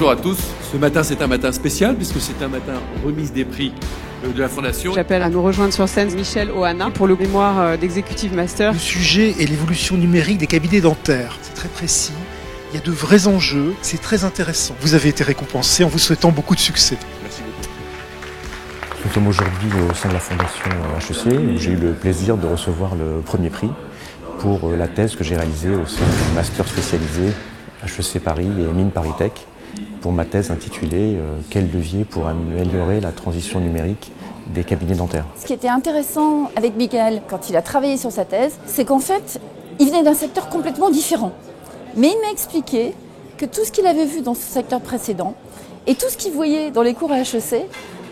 bonjour à tous. Ce matin, c'est un matin spécial puisque c'est un matin remise des prix de la Fondation. J'appelle à nous rejoindre sur scène Michel Ohana pour le mémoire d'Executive Master. Le sujet est l'évolution numérique des cabinets dentaires. C'est très précis. Il y a de vrais enjeux. C'est très intéressant. Vous avez été récompensé en vous souhaitant beaucoup de succès. Merci beaucoup. Nous sommes aujourd'hui au sein de la Fondation HEC où j'ai eu le plaisir de recevoir le premier prix pour la thèse que j'ai réalisée au sein du master spécialisé HEC Paris et Mines Paris Tech pour ma thèse intitulée « Quel levier pour améliorer la transition numérique des cabinets dentaires ». Ce qui était intéressant avec Michael quand il a travaillé sur sa thèse, c'est qu'en fait, il venait d'un secteur complètement différent. Mais il m'a expliqué que tout ce qu'il avait vu dans ce secteur précédent et tout ce qu'il voyait dans les cours à HEC,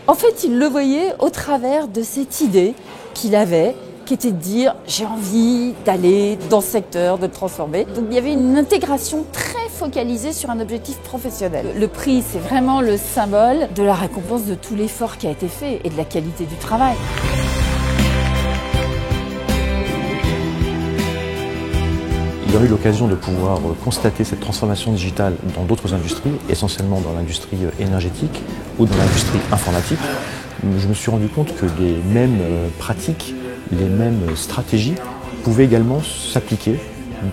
en fait, il le voyait au travers de cette idée qu'il avait, qui était de dire « j'ai envie d'aller dans ce secteur, de le transformer ». Donc il y avait une intégration très focalisée sur un objectif professionnel. Le prix, c'est vraiment le symbole de la récompense de tout l'effort qui a été fait et de la qualité du travail. Ayant eu l'occasion de pouvoir constater cette transformation digitale dans d'autres industries, essentiellement dans l'industrie énergétique ou dans l'industrie informatique, je me suis rendu compte que les mêmes pratiques, les mêmes stratégies pouvaient également s'appliquer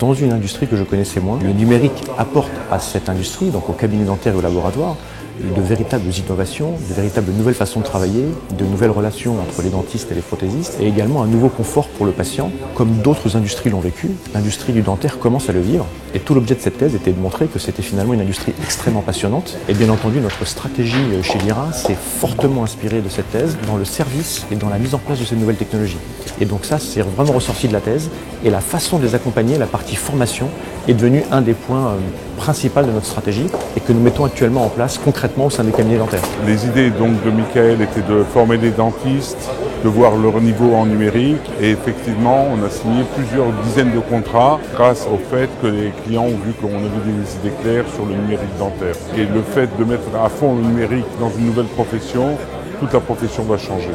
dans une industrie que je connaissais moins. Le numérique apporte à cette industrie, donc au cabinet dentaire et au laboratoire, de véritables innovations, de véritables nouvelles façons de travailler, de nouvelles relations entre les dentistes et les prothésistes, et également un nouveau confort pour le patient. Comme d'autres industries l'ont vécu, l'industrie du dentaire commence à le vivre, et tout l'objet de cette thèse était de montrer que c'était finalement une industrie extrêmement passionnante. Et bien entendu, notre stratégie chez Lyra s'est fortement inspirée de cette thèse dans le service et dans la mise en place de ces nouvelles technologies. Et donc ça, c'est vraiment ressorti de la thèse, et la façon de les accompagner, la partie formation, est devenue un des points principaux de notre stratégie et que nous mettons actuellement en place concrètement au sein des cabinets dentaires. Les idées donc de Michael étaient de former des dentistes, de voir leur niveau en numérique et effectivement on a signé plusieurs dizaines de contrats grâce au fait que les clients ont vu qu'on avait des idées claires sur le numérique dentaire. Et le fait de mettre à fond le numérique dans une nouvelle profession, toute la profession va changer.